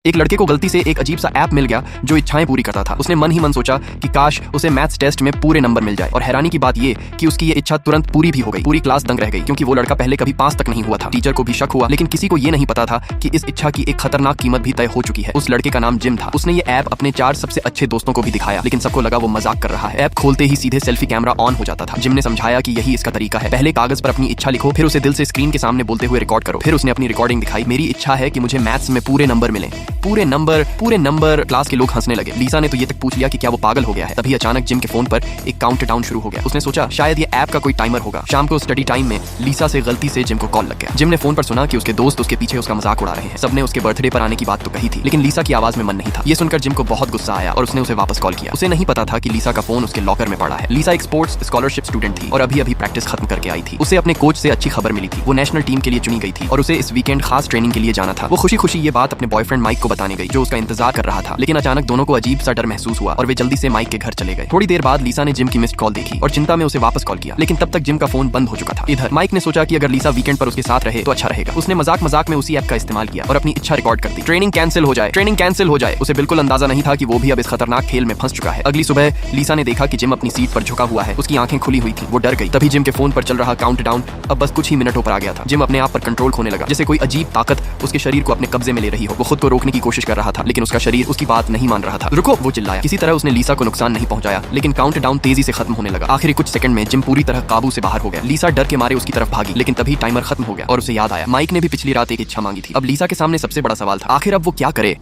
एक लड़के को गलती से एक अजीब सा ऐप मिल गया जो इच्छाएं पूरी करता था। उसने मन ही मन सोचा कि काश उसे मैथ्स टेस्ट में पूरे नंबर मिल जाए, और हैरानी की बात ये कि उसकी ये इच्छा तुरंत पूरी भी हो गई। पूरी क्लास दंग रह गई क्योंकि वो लड़का पहले कभी पास तक नहीं हुआ था। टीचर को भी शक हुआ, लेकिन किसी को ये नहीं पता था कि इस इच्छा की एक खतरनाक कीमत भी तय हो चुकी है। उस लड़के का नाम जिम था। उसने ये ऐप अपने 4 सबसे अच्छे दोस्तों को भी दिखाया, लेकिन सबको लगा वो मजाक कर रहा है। ऐप खोलते ही सीधे सेल्फी कैमरा ऑन हो जाता था। जिम ने समझाया कि यही इसका तरीका है। पहले कागज पर अपनी इच्छा लिखो, फिर उसे दिल से स्क्रीन के सामने बोलते हुए रिकॉर्ड करो। फिर उसने अपनी रिकॉर्डिंग दिखाई। मेरी इच्छा है कि मुझे मैथ्स में पूरे नंबर मिले, पूरे नंबर। क्लास के लोग हंसने लगे। लीसा ने तो ये तक पूछ लिया कि क्या वो पागल हो गया है। तभी अचानक जिम के फोन पर एक काउंटडाउन शुरू हो गया। उसने सोचा शायद ये ऐप का कोई टाइमर होगा। शाम को स्टडी टाइम में लीसा से गलती से जिम को कॉल लग गया। जिम ने फोन पर सुना कि उसके दोस्त उसके पीछे उसका मजाक उड़ा रहे हैं। सबने उसके बर्थडे पर आने की बात तो कही थी, लेकिन लीसा की आवाज में मन नहीं था। ये सुनकर जिम को बहुत गुस्सा आया और उसने उसे वापस कॉल किया। उसे नहीं पता था कि लीसा का फोन उसके लॉकर में पड़ा है। लीसा एक स्पोर्ट्स स्कॉलरशिप स्टूडेंट थी और अभी प्रैक्टिस खत्म करके आई थी। उसे अपने कोच से अच्छी खबर मिली थी। वो नेशनल टीम के लिए चुनी गई थी और उसे इस वीकेंड खास ट्रेनिंग के लिए जाना था। वो खुशी खुशी ये बात अपने बॉयफ्रेंड माइक को बताने गई, जो उसका इंतजार कर रहा था। लेकिन अचानक दोनों को अजीब सा डर महसूस हुआ और वे जल्दी से माइक के घर चले गए। थोड़ी देर बाद लीसा ने जिम की मिस्ड कॉल देखी और चिंता में उसे वापस कॉल किया, लेकिन तब तक जिम का फोन बंद हो चुका था। इधर माइक ने सोचा कि अगर लीसा वीकेंड पर उसके साथ रहे तो अच्छा रहेगा। उसने मजाक में उसी ऐप का इस्तेमाल किया और अपनी इच्छा रिकॉर्ड कर दी। ट्रेनिंग कैंसिल हो जाए। उसे बिल्कुल अंदाजा नहीं था कि वो भी अब इस खतरनाक खेल में फंस चुका है। अगली सुबह लीसा ने देखा कि जिम अपनी सीट पर झुका हुआ है। उसकी आंखें खुली हुई थी। वो डर गई। तभी जिम के फोन पर चल रहा काउंटडाउन अब बस कुछ ही मिनटों पर आ गया था। जिम अपने आप पर कंट्रोल खोने लगा, जैसे कोई अजीब ताकत उसके शरीर को अपने कब्जे में ले रही हो। वो खुद को रोकने की कोशिश कर रहा था, लेकिन उसका शरीर उसकी बात नहीं मान रहा था। रुको, वो चिल्लाया। किसी तरह उसने लीसा को नुकसान नहीं पहुंचाया, लेकिन काउंटडाउन तेजी से खत्म होने लगा। आखिरी कुछ सेकंड में जिम पूरी तरह काबू से बाहर हो गया। लीसा डर के मारे उसकी तरफ भागी, लेकिन तभी टाइमर खत्म हो गया और उसे याद आया माइक ने भी पिछली रात एक इच्छा मांगी थी। अब लीसा के सामने सबसे बड़ा सवाल था, आखिर अब वो क्या करे।